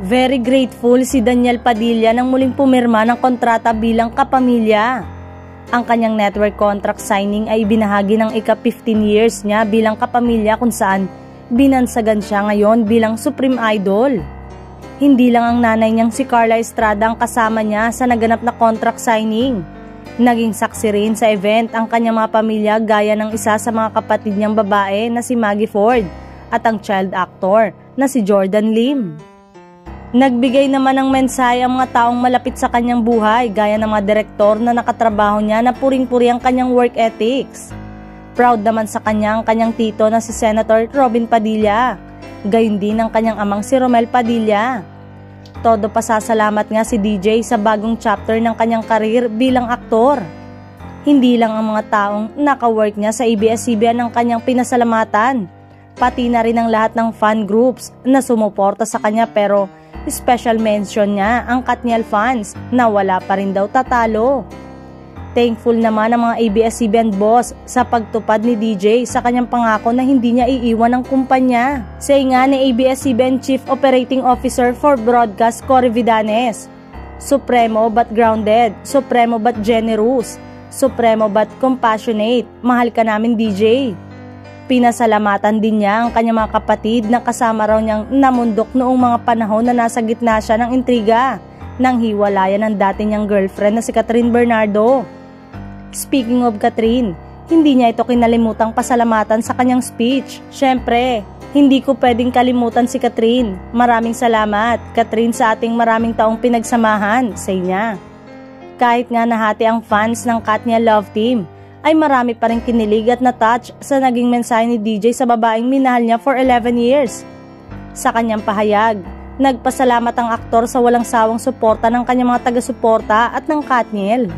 Very grateful si Daniel Padilla nang muling pumirma ng kontrata bilang kapamilya. Ang kanyang network contract signing ay binahagi ng ika-15 years niya bilang kapamilya kung saan binansagan siya ngayon bilang Supreme Idol. Hindi lang ang nanay niyang si Carla Estrada ang kasama niya sa naganap na contract signing. Naging saksi rin sa event ang kanyang mga pamilya gaya ng isa sa mga kapatid niyang babae na si Maggie Ford at ang child actor na si Jordan Lim. Nagbigay naman ng mensahe ang mga taong malapit sa kanyang buhay gaya ng mga direktor na nakatrabaho niya na puring-puri ang kanyang work ethics. Proud naman sa kanyang tito na si Senator Robin Padilla, gayon din ang kanyang amang si Romel Padilla. Todo pasasalamat nga si DJ sa bagong chapter ng kanyang karir bilang aktor. Hindi lang ang mga taong naka-work niya sa ABS-CBN ang kanyang pinasalamatan, pati na rin ang lahat ng fan groups na sumuporta sa kanya, pero special mention niya ang Katniel fans na wala pa rin daw tatalo. Thankful naman ang mga ABS-CBN boss sa pagtupad ni DJ sa kanyang pangako na hindi niya iiwan ang kumpanya. Say nga ni ABS-CBN Chief Operating Officer for Broadcast Cory Vidanes, "Supremo but grounded, supremo but generous, supremo but compassionate. Mahal ka namin, DJ." Pinasalamatan din niya ang kanyang mga kapatid na kasama raw niyang namundok noong mga panahon na nasa gitna siya ng intriga ng hiwalayan ng dati niyang girlfriend na si Catherine Bernardo. Speaking of Catherine, hindi niya ito kinalimutang pasalamatan sa kanyang speech. Syempre, hindi ko pwedeng kalimutan si Catherine. Maraming salamat, Catherine, sa ating maraming taong pinagsamahan, say niya. Kahit nga nahati ang fans ng Katniel Love Team, ay marami pa rin kinilig at na-touch sa naging mensahe ni DJ sa babaeng minahal niya for 11 years. Sa kanyang pahayag, nagpasalamat ang aktor sa walang sawang suporta ng kanyang mga taga-suporta at ng Katniel.